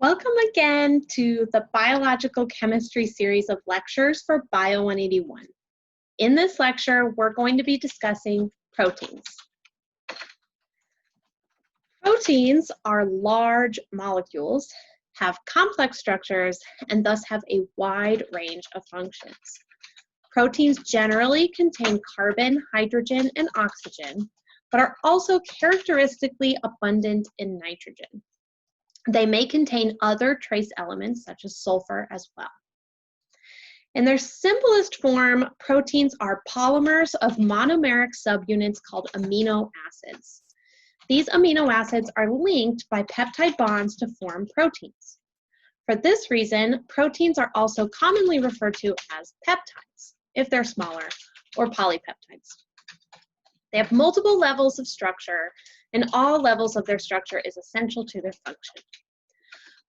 Welcome again to the Biological Chemistry series of lectures for Bio 181. In this lecture, we're going to be discussing proteins. Proteins are large molecules, have complex structures, and thus have a wide range of functions. Proteins generally contain carbon, hydrogen, and oxygen, but are also characteristically abundant in nitrogen. They may contain other trace elements such as sulfur as well. In their simplest form, proteins are polymers of monomeric subunits called amino acids. These amino acids are linked by peptide bonds to form proteins. For this reason, proteins are also commonly referred to as peptides, if they're smaller, or polypeptides. They have multiple levels of structure, and all levels of their structure is essential to their function.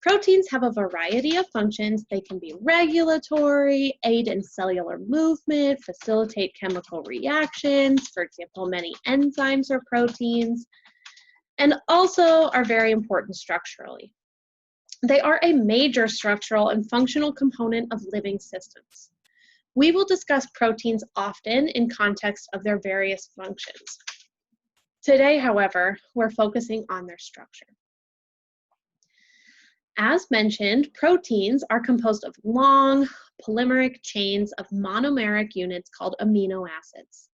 Proteins have a variety of functions. They can be regulatory, aid in cellular movement, facilitate chemical reactions. For example, many enzymes are proteins, and also are very important structurally. They are a major structural and functional component of living systems. We will discuss proteins often in context of their various functions. Today, however, we're focusing on their structure. As mentioned, proteins are composed of long polymeric chains of monomeric units called amino acids.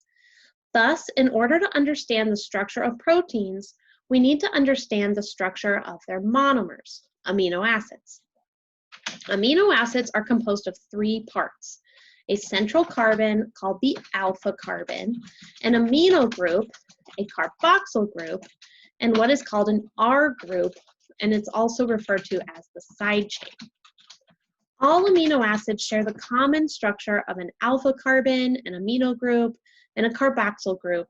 Thus, in order to understand the structure of proteins, we need to understand the structure of their monomers, amino acids. Amino acids are composed of three parts: a central carbon called the alpha carbon, an amino group, a carboxyl group, and what is called an R group, and it's also referred to as the side chain. All amino acids share the common structure of an alpha carbon, an amino group, and a carboxyl group,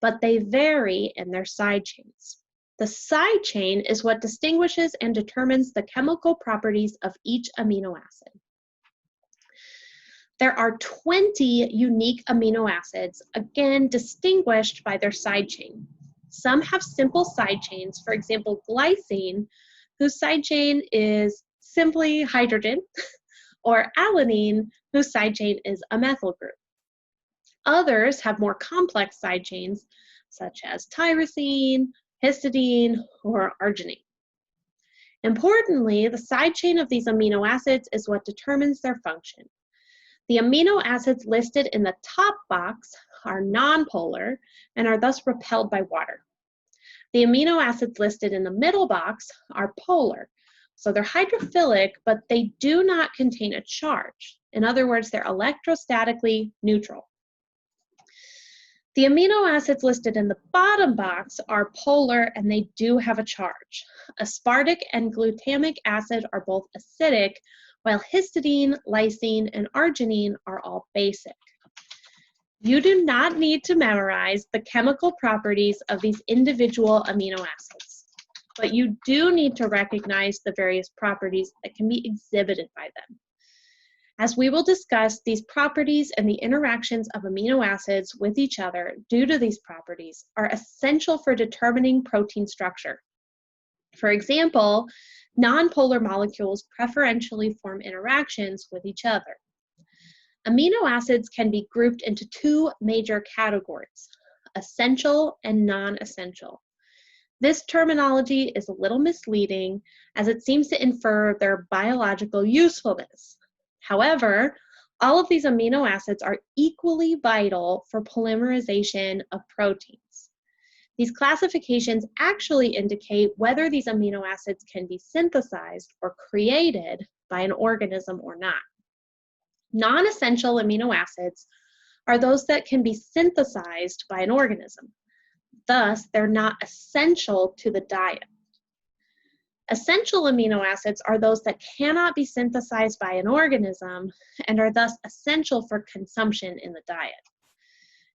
but they vary in their side chains. The side chain is what distinguishes and determines the chemical properties of each amino acid. There are 20 unique amino acids, again distinguished by their side chain. Some have simple side chains, for example, glycine, whose side chain is simply hydrogen, or alanine, whose side chain is a methyl group. Others have more complex side chains, such as tyrosine, histidine, or arginine. Importantly, the side chain of these amino acids is what determines their function. The amino acids listed in the top box are nonpolar and are thus repelled by water. The amino acids listed in the middle box are polar, so they're hydrophilic, but they do not contain a charge. In other words, they're electrostatically neutral. The amino acids listed in the bottom box are polar and they do have a charge. Aspartic and glutamic acid are both acidic, while histidine, lysine, and arginine are all basic. You do not need to memorize the chemical properties of these individual amino acids, but you do need to recognize the various properties that can be exhibited by them. As we will discuss, these properties and the interactions of amino acids with each other due to these properties are essential for determining protein structure. For example, nonpolar molecules preferentially form interactions with each other. Amino acids can be grouped into two major categories: essential and non-essential. This terminology is a little misleading as it seems to infer their biological usefulness. However, all of these amino acids are equally vital for polymerization of proteins. These classifications actually indicate whether these amino acids can be synthesized or created by an organism or not. Non-essential amino acids are those that can be synthesized by an organism. Thus, they're not essential to the diet. Essential amino acids are those that cannot be synthesized by an organism and are thus essential for consumption in the diet.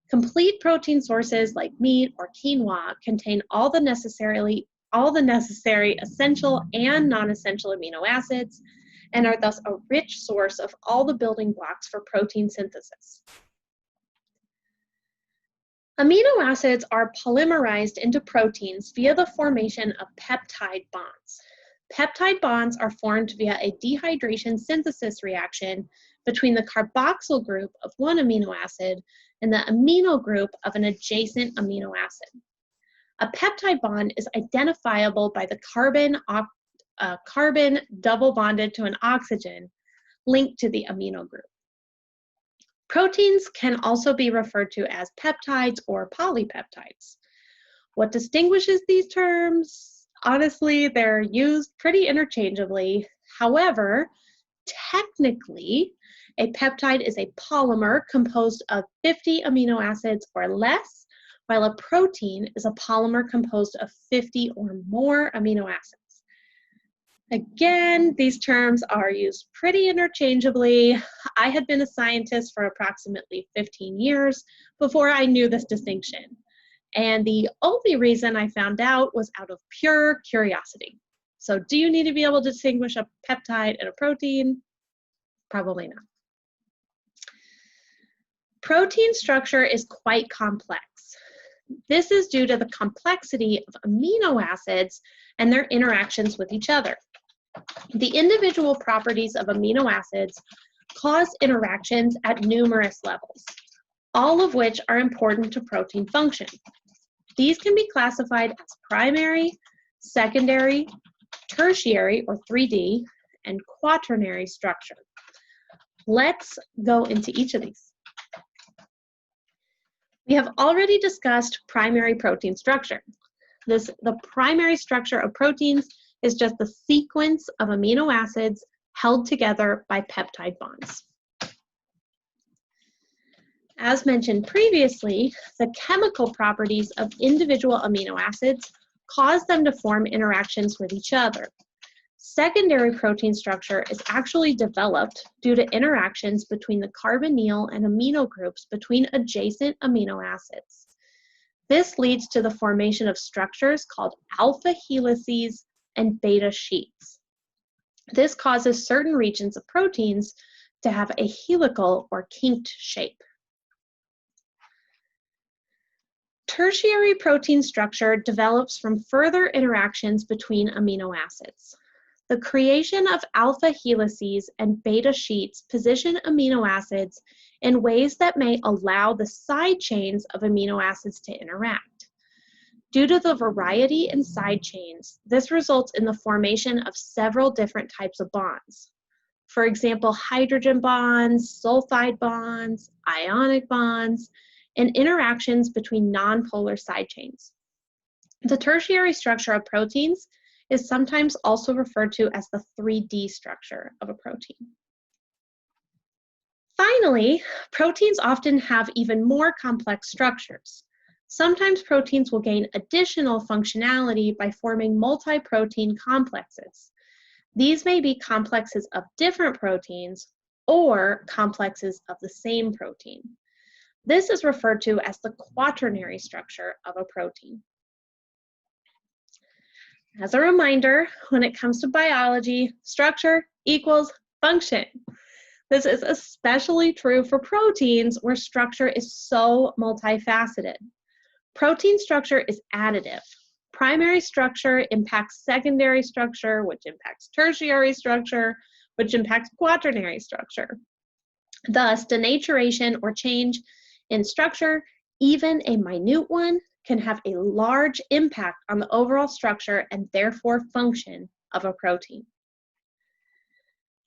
Complete protein sources like meat or quinoa contain all the necessary essential and non-essential amino acids and are thus a rich source of all the building blocks for protein synthesis. Amino acids are polymerized into proteins via the formation of peptide bonds. Peptide bonds are formed via a dehydration synthesis reaction between the carboxyl group of one amino acid and the amino group of an adjacent amino acid. A peptide bond is identifiable by the carbon double bonded to an oxygen linked to the amino group. Proteins can also be referred to as peptides or polypeptides. What distinguishes these terms? Honestly, they're used pretty interchangeably. However, technically, a peptide is a polymer composed of 50 amino acids or less, while a protein is a polymer composed of 50 or more amino acids. Again, these terms are used pretty interchangeably. I had been a scientist for approximately 15 years before I knew this distinction. And the only reason I found out was out of pure curiosity. So do you need to be able to distinguish a peptide and a protein? Probably not. Protein structure is quite complex. This is due to the complexity of amino acids and their interactions with each other. The individual properties of amino acids cause interactions at numerous levels, all of which are important to protein function. These can be classified as primary, secondary, tertiary, or 3D, and quaternary structure. Let's go into each of these. We have already discussed primary protein structure. The primary structure of proteins is just the sequence of amino acids held together by peptide bonds. As mentioned previously, the chemical properties of individual amino acids cause them to form interactions with each other. Secondary protein structure is actually developed due to interactions between the carbonyl and amino groups between adjacent amino acids. This leads to the formation of structures called alpha helices and beta sheets. This causes certain regions of proteins to have a helical or kinked shape. Tertiary protein structure develops from further interactions between amino acids. The creation of alpha helices and beta sheets position amino acids in ways that may allow the side chains of amino acids to interact. Due to the variety in side chains, this results in the formation of several different types of bonds. For example, hydrogen bonds, sulfide bonds, ionic bonds, and interactions between nonpolar side chains. The tertiary structure of proteins is sometimes also referred to as the 3D structure of a protein. Finally, proteins often have even more complex structures. Sometimes proteins will gain additional functionality by forming multi-protein complexes. These may be complexes of different proteins or complexes of the same protein. This is referred to as the quaternary structure of a protein. As a reminder, when it comes to biology, structure equals function. This is especially true for proteins where structure is so multifaceted. Protein structure is additive. Primary structure impacts secondary structure, which impacts tertiary structure, which impacts quaternary structure. Thus, denaturation or change in structure, even a minute one, can have a large impact on the overall structure and therefore function of a protein.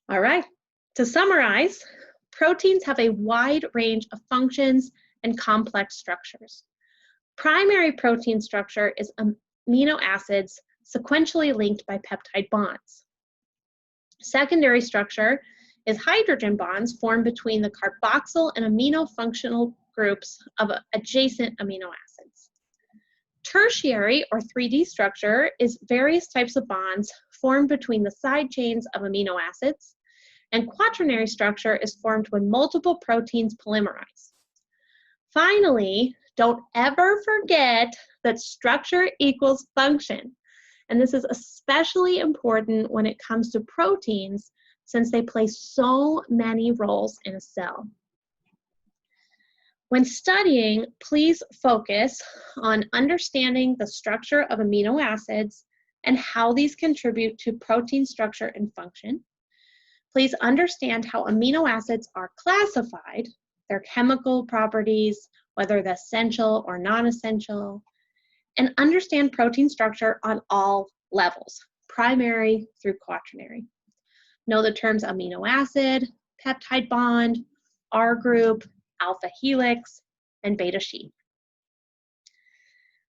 All right, to summarize, proteins have a wide range of functions and complex structures. Primary protein structure is amino acids sequentially linked by peptide bonds. Secondary structure is hydrogen bonds formed between the carboxyl and amino functional groups of adjacent amino acids. Tertiary or 3D structure is various types of bonds formed between the side chains of amino acids, and quaternary structure is formed when multiple proteins polymerize. Finally, don't ever forget that structure equals function. And this is especially important when it comes to proteins since they play so many roles in a cell. When studying, please focus on understanding the structure of amino acids and how these contribute to protein structure and function. Please understand how amino acids are classified, their chemical properties, whether they're essential or non-essential, and understand protein structure on all levels, primary through quaternary. Know the terms amino acid, peptide bond, R group, alpha helix, and beta sheet.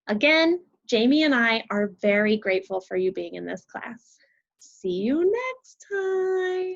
Again, Jamie and I are very grateful for you being in this class. See you next time.